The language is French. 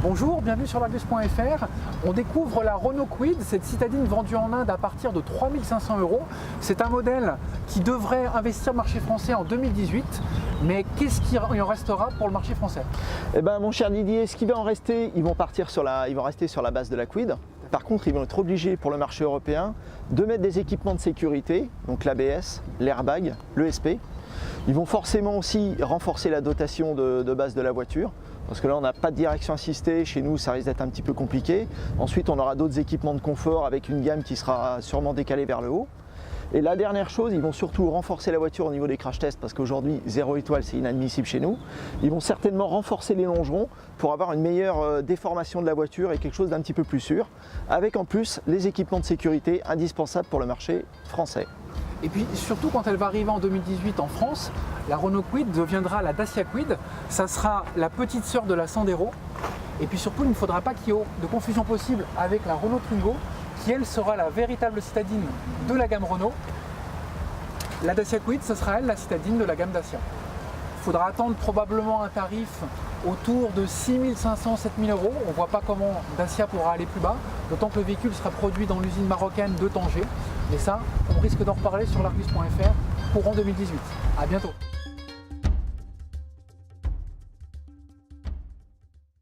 Bonjour, bienvenue sur l'Argus.fr. On découvre la Renault Kwid, cette citadine vendue en Inde à partir de 3 500 €. C'est un modèle qui devrait investir le marché français en 2018. Mais qu'est-ce qu'il en restera pour le marché français? Eh ben, mon cher Didier, ce qui va en rester, ils vont rester sur la base de la Kwid. Par contre, ils vont être obligés pour le marché européen de mettre des équipements de sécurité, donc l'ABS, l'airbag, l'ESP. Ils vont forcément aussi renforcer la dotation de base de la voiture, parce que là on n'a pas de direction assistée, chez nous ça risque d'être un petit peu compliqué. Ensuite on aura d'autres équipements de confort avec une gamme qui sera sûrement décalée vers le haut. Et la dernière chose, ils vont surtout renforcer la voiture au niveau des crash tests, parce qu'aujourd'hui 0 étoile c'est inadmissible chez nous. Ils vont certainement renforcer les longerons pour avoir une meilleure déformation de la voiture et quelque chose d'un petit peu plus sûr, avec en plus les équipements de sécurité indispensables pour le marché français. Et puis surtout quand elle va arriver en 2018 en France, la Renault Kwid deviendra la Dacia Kwid. Ça sera la petite sœur de la Sandero. Et puis surtout, il ne faudra pas qu'il y ait de confusion possible avec la Renault Twingo, qui elle sera la véritable citadine de la gamme Renault. La Dacia Kwid, ce sera elle la citadine de la gamme Dacia. Il faudra attendre probablement un tarif autour de 6 500 – 7 000 €. On ne voit pas comment Dacia pourra aller plus bas, d'autant que le véhicule sera produit dans l'usine marocaine de Tanger. Mais ça, on risque d'en reparler sur l'Argus.fr courant 2018. À bientôt.